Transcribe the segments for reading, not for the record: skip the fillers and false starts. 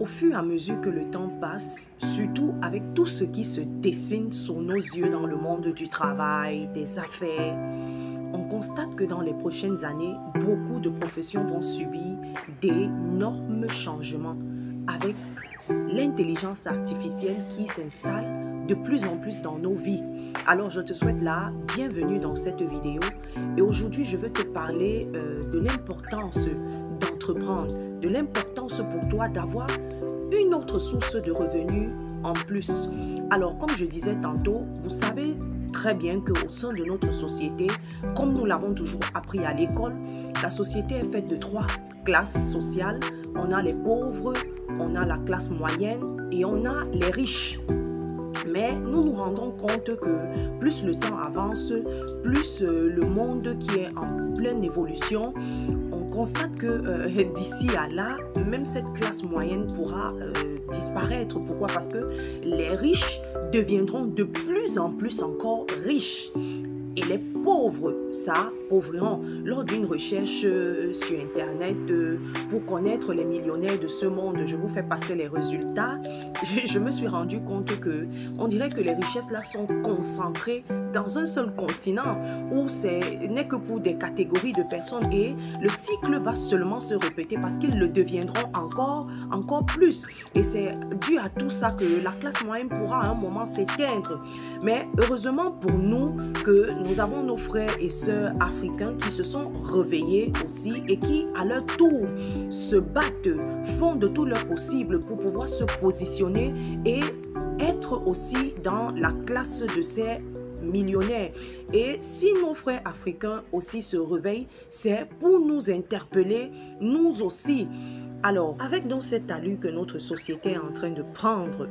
Au fur et à mesure que le temps passe, surtout avec tout ce qui se dessine sous nos yeux dans le monde du travail, des affaires, on constate que dans les prochaines années, beaucoup de professions vont subir d'énormes changements avec l'intelligence artificielle qui s'installe de plus en plus dans nos vies. Alors je te souhaite la bienvenue dans cette vidéo et aujourd'hui je veux te parler de l'importance d'entreprendre, de l'importance pour toi d'avoir une autre source de revenus en plus. Alors comme je disais tantôt, vous savez très bien qu'au sein de notre société, comme nous l'avons toujours appris à l'école, la société est faite de 3 classes sociales. On a les pauvres, on a la classe moyenne et on a les riches. Mais nous nous rendons compte que plus le temps avance, plus le monde qui est en pleine évolution, on constate que d'ici à là, même cette classe moyenne pourra disparaître. Pourquoi? Parce que les riches deviendront de plus en plus encore riches. Et les pauvres s'appauvriront. Lors d'une recherche sur Internet pour connaître les millionnaires de ce monde, je vous fais passer les résultats. Je me suis rendu compte que on dirait que les richesses là sont concentrées dans un seul continent où ce n'est que pour des catégories de personnes et le cycle va seulement se répéter parce qu'ils le deviendront encore plus. Et c'est dû à tout ça que la classe moyenne pourra à un moment s'éteindre. Mais heureusement pour nous que nous avons nos frères et sœurs africains qui se sont réveillés aussi et qui à leur tour se battent, font de tout leur possible pour pouvoir se positionner et être aussi dans la classe de ces millionnaires. Et si nos frères africains aussi se réveillent, c'est pour nous interpeller, nous aussi. Alors, avec donc cette allure que notre société est en train de prendre,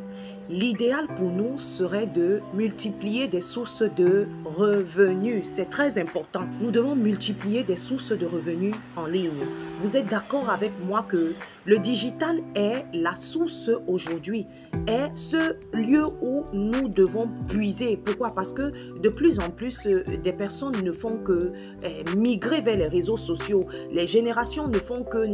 l'idéal pour nous serait de multiplier des sources de revenus. C'est très important. Nous devons multiplier des sources de revenus en ligne. Vous êtes d'accord avec moi que le digital est la source aujourd'hui, est ce lieu où nous devons puiser. Pourquoi? Parce que de plus en plus, des personnes ne font que migrer vers les réseaux sociaux. Les générations ne font que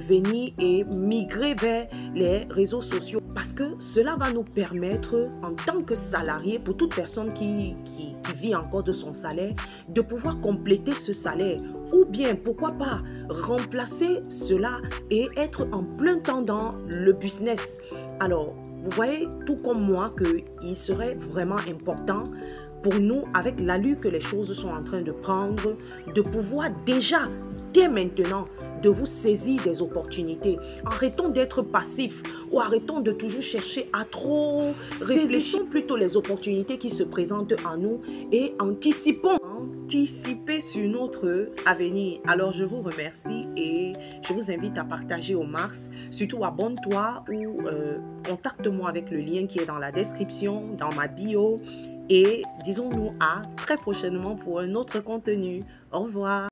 venir et migrer vers les réseaux sociaux parce que cela va nous permettre en tant que salarié, pour toute personne qui vit encore de son salaire, de pouvoir compléter ce salaire ou bien pourquoi pas remplacer cela et être en plein temps dans le business. Alors vous voyez tout comme moi qu'il serait vraiment important pour nous, avec l'allure que les choses sont en train de prendre, de pouvoir déjà, dès maintenant, de vous saisir des opportunités. Arrêtons d'être passifs ou arrêtons de toujours chercher à trop réfléchir. Saisissons plutôt les opportunités qui se présentent à nous et anticipons. Anticiper sur notre avenir. Alors je vous remercie et je vous invite à partager au max. Surtout abonne-toi ou contacte-moi avec le lien qui est dans la description, dans ma bio. Et disons-nous à très prochainement pour un autre contenu. Au revoir.